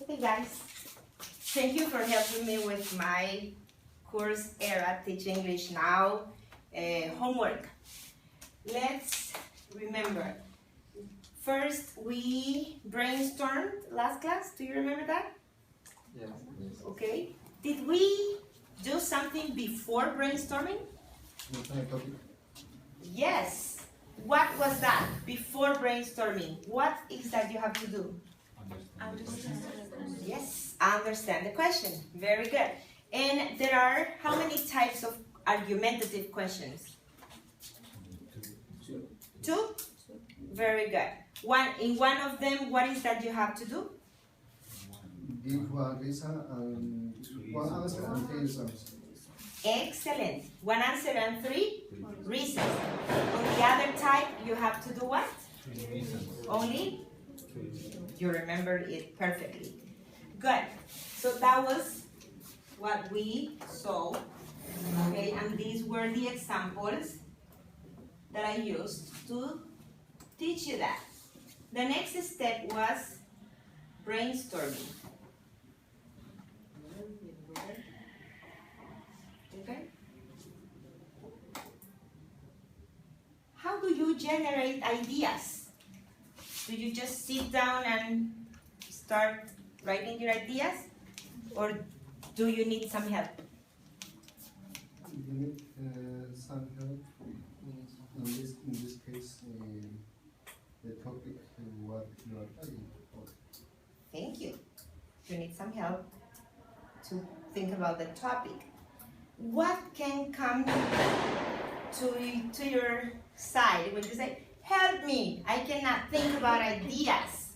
Okay guys, thank you for helping me with my Coursera Teach English Now homework. Let's remember, first we brainstormed last class, do you remember that? Yes. Okay, did we do something before brainstorming? Yes. What was that before brainstorming? What is that you have to do? Understand. Yes, understand the question. Very good. And there are how many types of argumentative questions? Two? Very good. In one of them, what is that you have to do? Give one reason and one answer and three reasons. Excellent. One answer and three reasons. On the other type, you have to do what? Only? You remember it perfectly. Good. So that was what we saw. Okay, and these were the examples that I used to teach you that. The next step was brainstorming. Okay? How do you generate ideas? Do you just sit down and start writing your ideas? Or do you need some help? You need some help. In this case, the topic what you are studying. Thank you. You need some help to think about the topic. What can come to your side when you say, help me, I cannot think about ideas?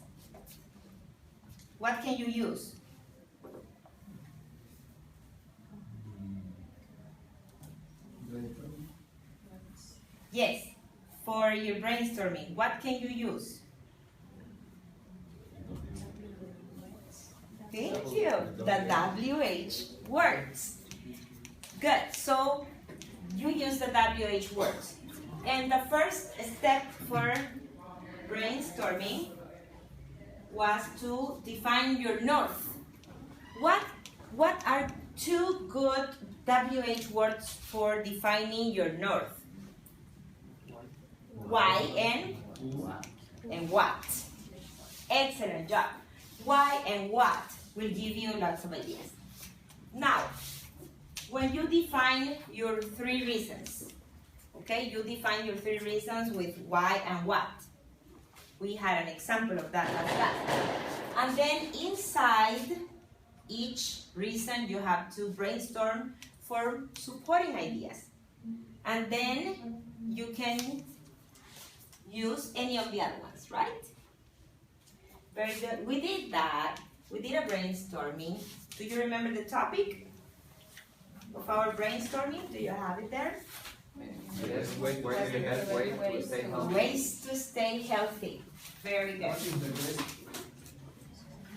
What can you use? Yes, for your brainstorming, what can you use? Thank you. The WH words. Good. So you use the WH words. And the first step for brainstorming was to define your north. What are two good WH words for defining your north? Why and what. Excellent job. Why and what will give you lots of ideas. Now, when you define your three reasons, okay, you define your three reasons with why and what. We had an example of that last class. And then inside each reason, you have to brainstorm for supporting ideas. And then you can use any of the other ones, right? Very good. We did that. We did a brainstorming. Do you remember the topic of our brainstorming? Do you have it there? Yes, ways to stay healthy. Ways to stay healthy. Very good.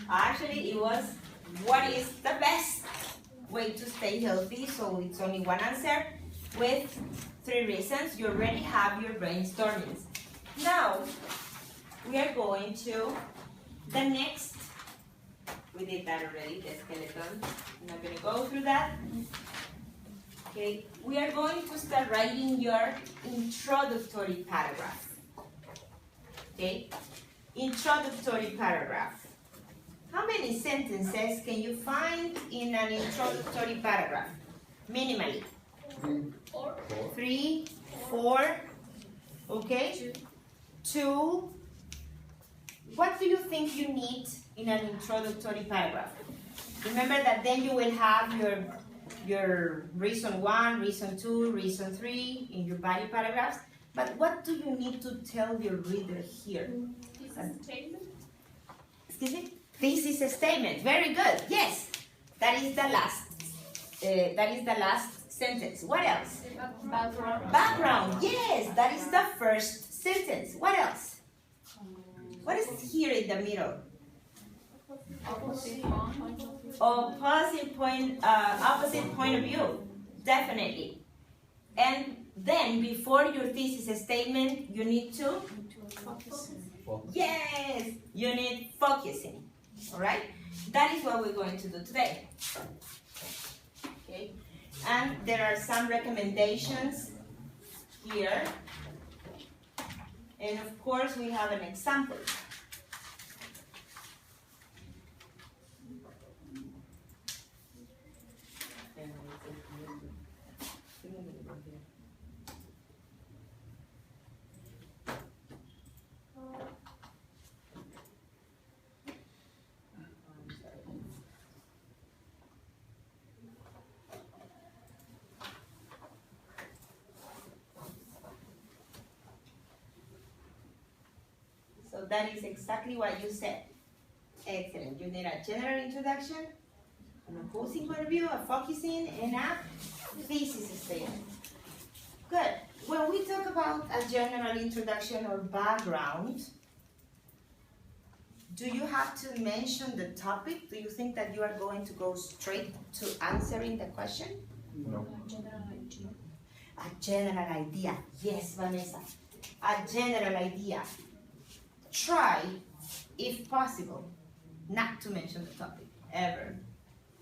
Actually, it was what is the best way to stay healthy? So it's only one answer with three reasons. You already have your brainstormings. Now, we are going to the next. We did that already, the skeleton. I'm not going to go through that. Okay, we are going to start writing your introductory paragraph. Okay, introductory paragraph. How many sentences can you find in an introductory paragraph? Minimally. 3, 4. Okay. 2. What do you think you need in an introductory paragraph? Remember that then you will have your reason 1, reason 2, reason 3 in your body paragraphs. But what do you need to tell your reader here? This is a statement. Excuse me? This is a statement. Very good. Yes. That is the last. That is the last sentence. What else? Background. Background. Yes. That is the first sentence. What else? What is here in the middle? Opposite point of view. Definitely. And then before your thesis statement, you need to? Yes. You need focusing. All right? That is what we're going to do today. Okay? And there are some recommendations here. And of course, we have an example. So that is exactly what you said. Excellent. You need a general introduction, an opposing point of view, a focusing, and a thesis statement. Good. When we talk about a general introduction or background, do you have to mention the topic? Do you think that you are going to go straight to answering the question? No. A general idea. Yes, Vanessa. A general idea. Try, if possible, not to mention the topic ever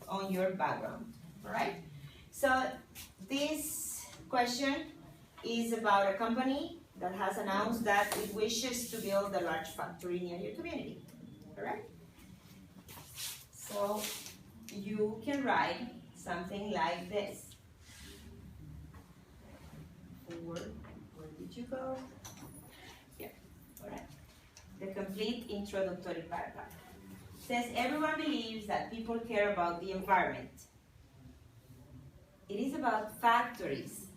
on your background. All right? So this question is about a company that has announced that it wishes to build a large factory near your community. All right? So you can write something like this. Where did you go? Here. All right. The complete introductory paragraph. Says everyone believes that people care about the environment. It is about factories.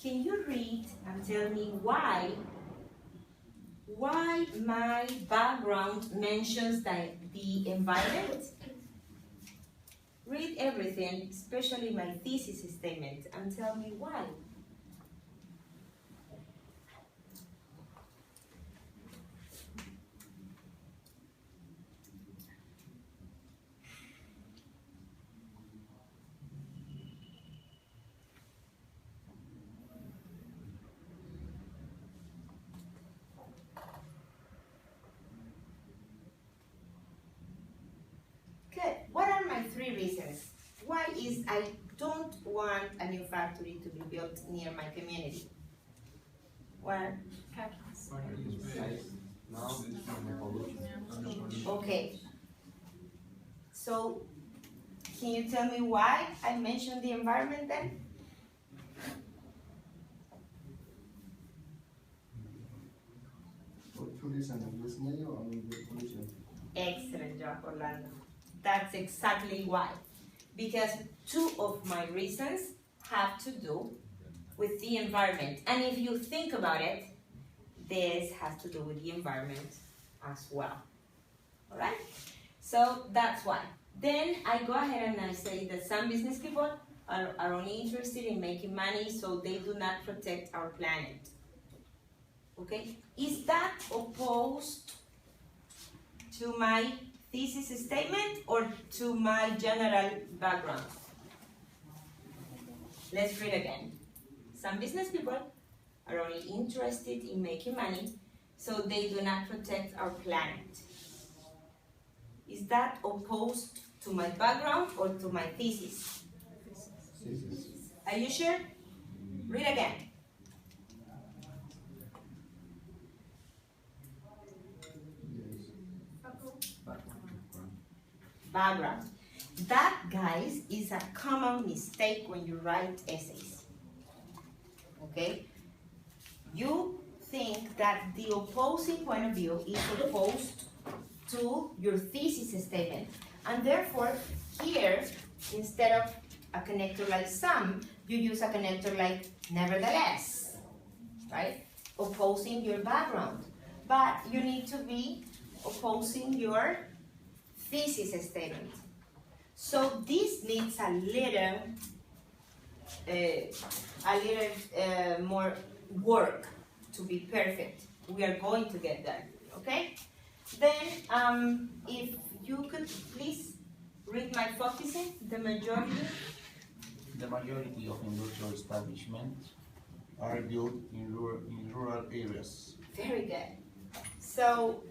Can you read and tell me why my background mentions the environment? Read everything, especially my thesis statement, and tell me why. Good. What are my 3 reasons? Why is I don't want a new factory to be built near my community? One. No. Okay. So, can you tell me why I mentioned the environment then? For tourism and Rosmery or the pollution? Excellent job, Orlando. That's exactly why. Because 2 of my reasons have to do with the environment. And if you think about it, this has to do with the environment as well. All right? So that's why. Then I go ahead and I say that some business people are only interested in making money, so they do not protect our planet. Okay? Is that opposed to my thesis statement or to my general background? Let's read again. Some business people are only interested in making money, so they do not protect our planet. Is that opposed to my background or to my thesis? Thesis. Are you sure? Read again. Background. That, guys, is a common mistake when you write essays. Okay? You think that the opposing point of view is opposed to your thesis statement. And therefore, here, instead of a connector like some, you use a connector like nevertheless, right? Opposing your background. But you need to be opposing your thesis statement. So this needs a little more work to be perfect. We are going to get there, okay? Then, if you could please read my focusing, the majority. The majority of industrial establishments are built in rural areas. Very good. So,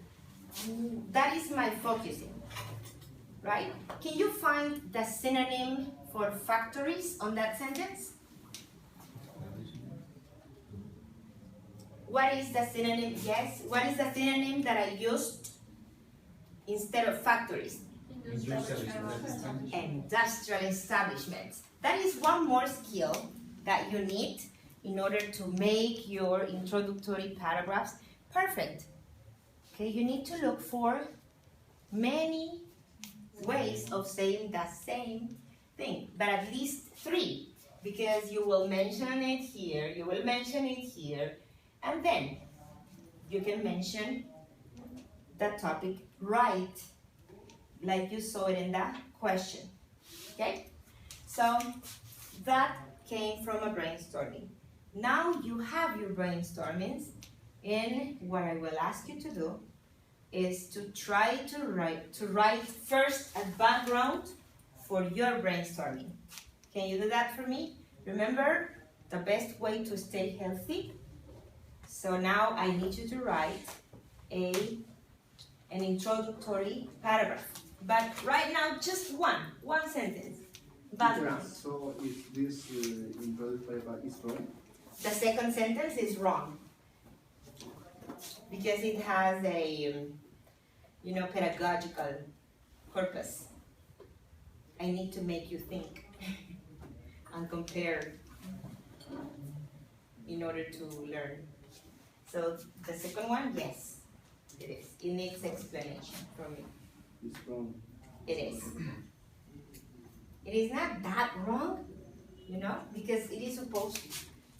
that is my focusing, right? Can you find the synonym for factories on that sentence? What is the synonym? Yes, what is the synonym that I used instead of factories? Industrial establishments. That is one more skill that you need in order to make your introductory paragraphs perfect. Okay, you need to look for many ways of saying the same thing, but at least 3, because you will mention it here, you will mention it here, and then you can mention the topic right, like you saw it in the question. Okay? So that came from a brainstorming. Now you have your brainstormings, and what I will ask you to do is to try to write first a background for your brainstorming. Can you do that for me? Remember, the best way to stay healthy. So now I need you to write an introductory paragraph. But right now, just one sentence. Background. So if this introductory paragraph is wrong? The second sentence is wrong. Because it has a, pedagogical purpose. I need to make you think and compare in order to learn. So the second one, yes, it is. It needs explanation from you. It's wrong. It is. It is not that wrong, because it is opposed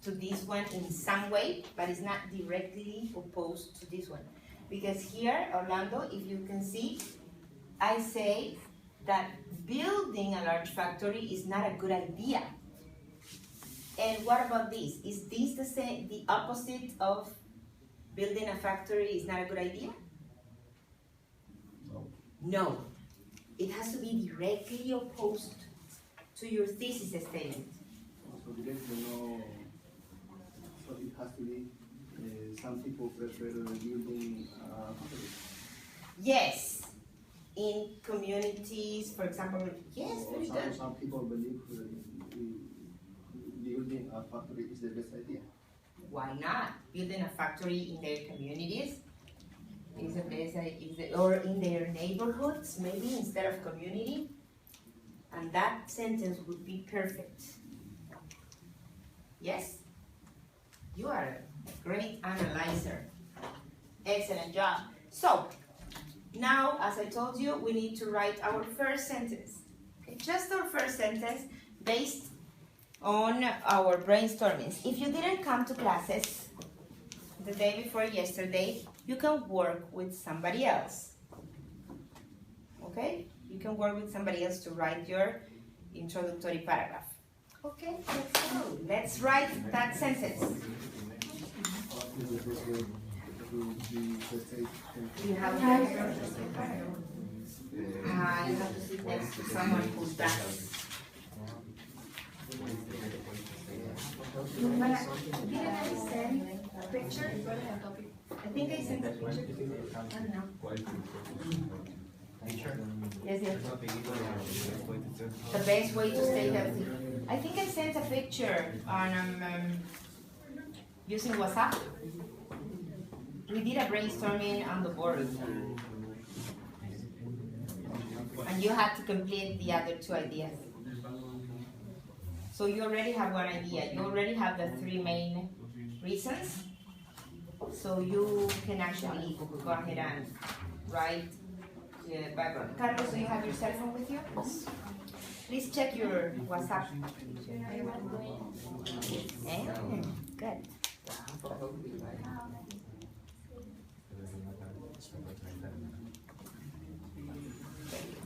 to this one in some way, but it's not directly opposed to this one. Because here, Orlando, if you can see, I say that building a large factory is not a good idea. And what about this? Is this the opposite of building a factory is not a good idea? No. It has to be directly opposed to your thesis statement. So directly, so it has to be, some people prefer building factories. Yes. In communities, for example, yes, very good. Some people believe building a factory is the best idea. Why not? Building a factory in their communities is the best idea, or in their neighborhoods, maybe instead of community. And that sentence would be perfect. Yes? You are a great analyzer. Excellent job. So, now, as I told you, we need to write our first sentence. Okay, just our first sentence based on our brainstormings. If you didn't come to classes the day before yesterday, you can work with somebody else. Okay? You can work with somebody else to write your introductory paragraph. Okay, let's go. Let's write that sentence. You have to sit next to someone who does. Didn't I send a picture? I think I sent a picture. I don't know. Yes, yes. The best way to stay healthy. I think I sent a picture on using WhatsApp. We did a brainstorming on the board. And you had to complete the other 2 ideas. So you already have 1 idea. You already have the 3 main reasons. So you can actually go ahead and write the background. Carlos, do you have your cell phone with you? Please check your WhatsApp. Good.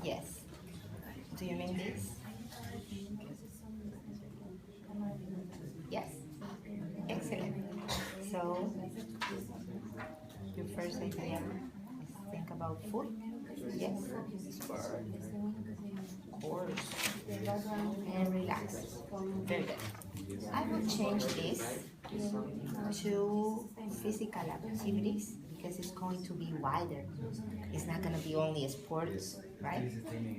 Yes. Do you mean this? Yes. Excellent. So, your first idea is think about food. Yes. Sport. Course. And relax. Very good. I will change this to physical activities because it's going to be wider. It's not gonna be only sports, right?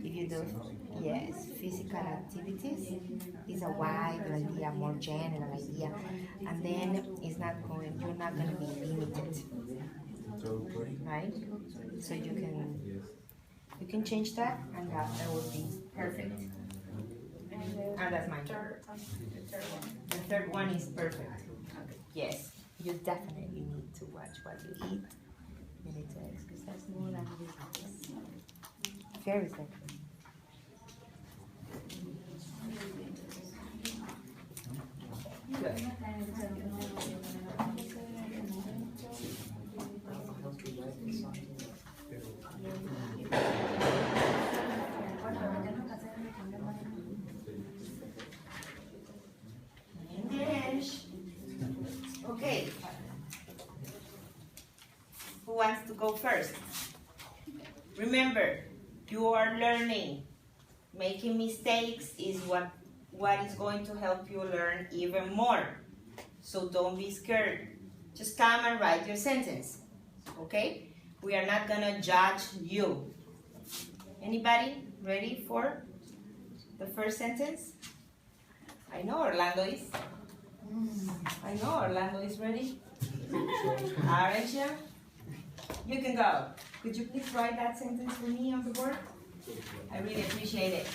If you do, yes, physical activities is a wide idea, more general idea, and then it's not going. You're not gonna be limited, right? So you can change that, and that would be perfect. And that's my third. The third one is perfect. Yes, you definitely need to watch what you eat. You need to exercise more and relax. Very good. Good. English. Okay. Who wants to go first? Remember, you are learning. Making mistakes is what is going to help you learn even more. So don't be scared. Just come and write your sentence. Okay? We are not gonna judge you. Anybody ready for the first sentence? I know Orlando is. I know Orlando is ready. Aren't you? You can go. Could you please write that sentence for me on the board? I really appreciate it.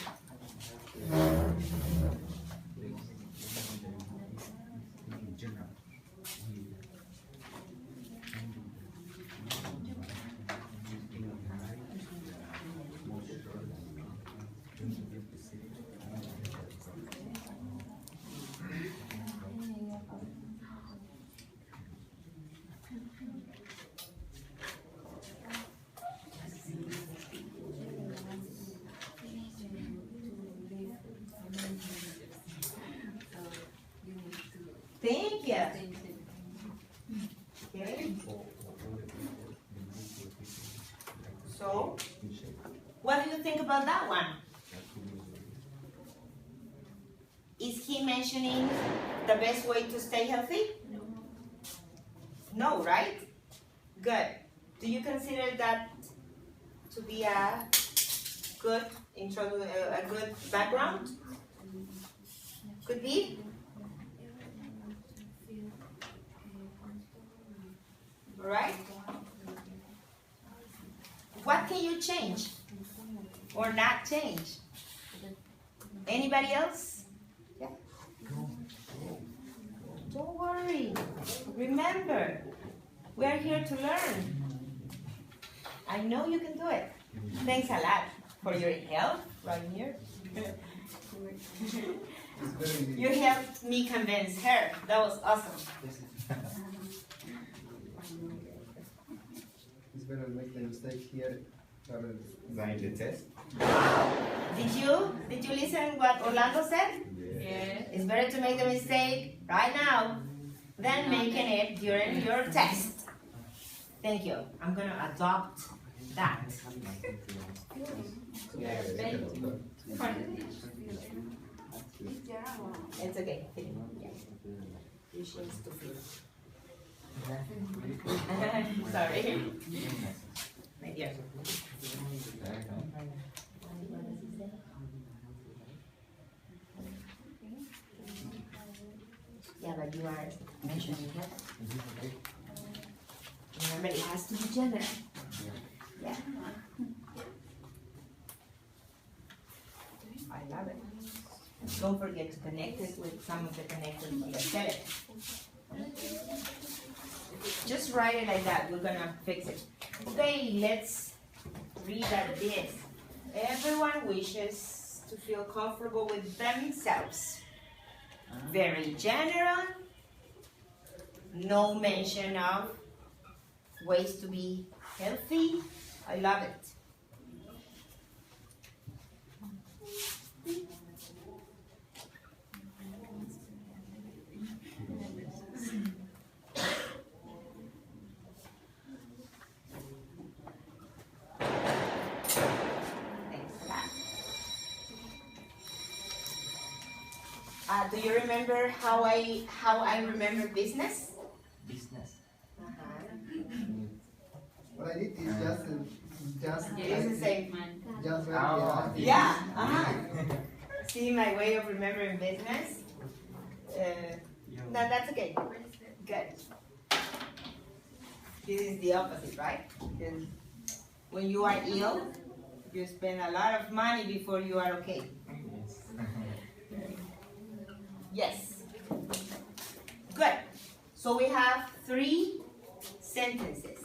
Thank you. Okay. So, what do you think about that one? Is he mentioning the best way to stay healthy? No, right? Good. Do you consider that to be a good a good background? Could be? Right? What can you change or not change? Anybody else? Yeah. Don't worry. Remember, we're here to learn. I know you can do it. Thanks a lot for your help right here. You helped me convince her. That was awesome. It's better make the mistake here. Write the test. Did you listen what Orlando said? Yes. It's better to make the mistake right now than making it during your test. Thank you. I'm gonna adopt that. It's okay. You should to feel. Sorry. My dear. Yeah, but you are mentioning it. Remember, it has to be general. Yeah. I love it. Don't forget to connect it with some of the connectors on the set. Just write it like that. We're gonna fix it. Okay, let's read at this. Everyone wishes to feel comfortable with themselves. Very general. No mention of ways to be healthy. I love it. Do you remember how I remember business? Business. just It is the same. Just Oh. Yeah, See my way of remembering business? No, that's okay. Good. This is the opposite, right? Because when you are ill, you spend a lot of money before you are okay. Yes. Good. So we have 3 sentences.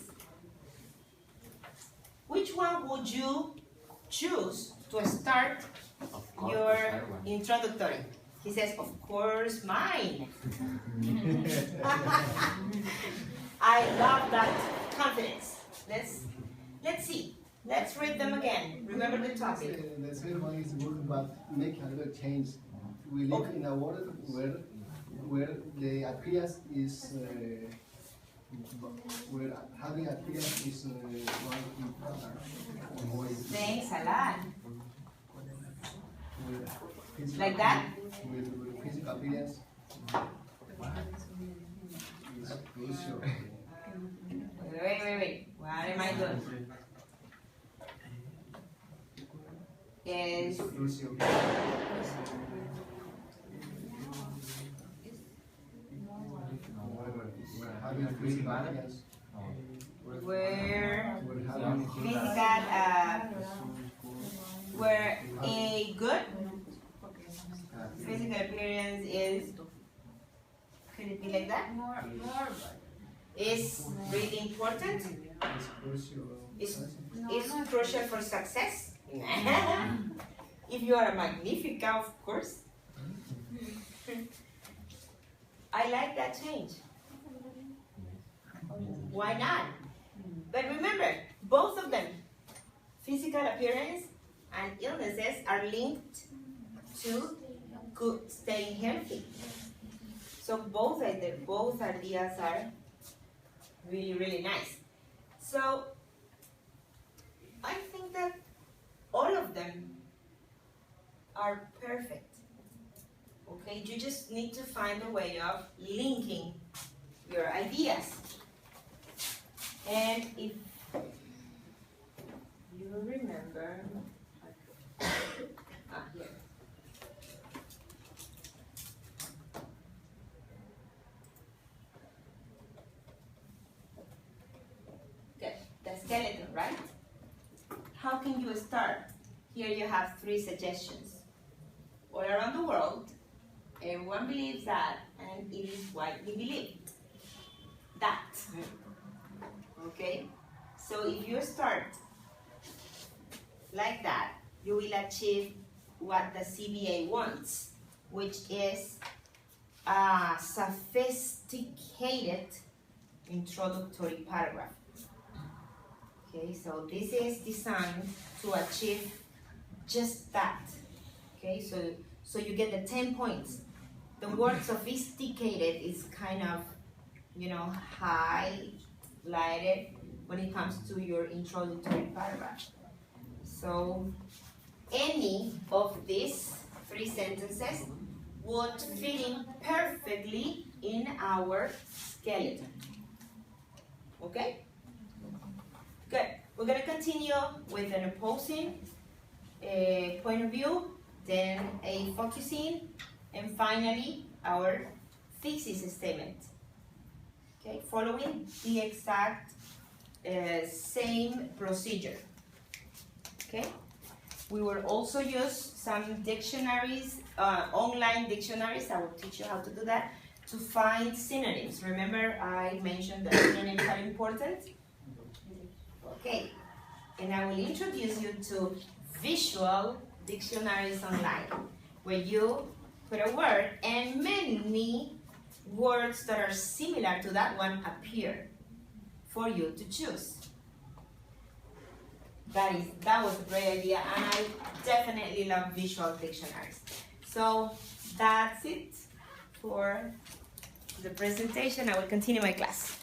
Which one would you choose to start your introductory? He says, of course, mine. I love that confidence. Let's see. Let's read them again. Remember the topic. The second one is good, but make a little change. We live in a world where the appearance is where having appearance is one important. Thanks a lot. With Like that? With physical appearance is crucial. Wait. What am I doing? Is Crucial. We're having physical appearance. where We're having physical, where a good physical appearance is, could it be like that? Is really important? It's crucial. Is crucial for success? If you are a Magnifica, of course. I like that change. Why not? But remember, both of them, physical appearance and illnesses, are linked to good staying healthy. So both ideas are really, really nice. So I think that all of them are perfect. Okay, you just need to find a way of linking your ideas. And if you remember, here. Good, the skeleton, right? How can you start? Here you have 3 suggestions. All around the world, everyone believes that, and it is widely believed. That. Okay? So if you start like that, you will achieve what the CBA wants, which is a sophisticated introductory paragraph. Okay, so this is designed to achieve just that. Okay, so you get the 10 points. The word sophisticated is kind of, highlighted when it comes to your introductory paragraph. So any of these 3 sentences would fit in perfectly in our skeleton. Okay? Good. We're going to continue with an opposing point of view, then a focusing, and finally our thesis statement. Okay, following the exact same procedure. Okay, we will also use some dictionaries, online dictionaries. I will teach you how to do that, to find synonyms. Remember, I mentioned that synonyms are important. Okay, and I will introduce you to visual dictionaries online, where you put a word and many words that are similar to that one appear for you to choose. That was a great idea, and I definitely love visual dictionaries. So that's it for the presentation. I will continue my class.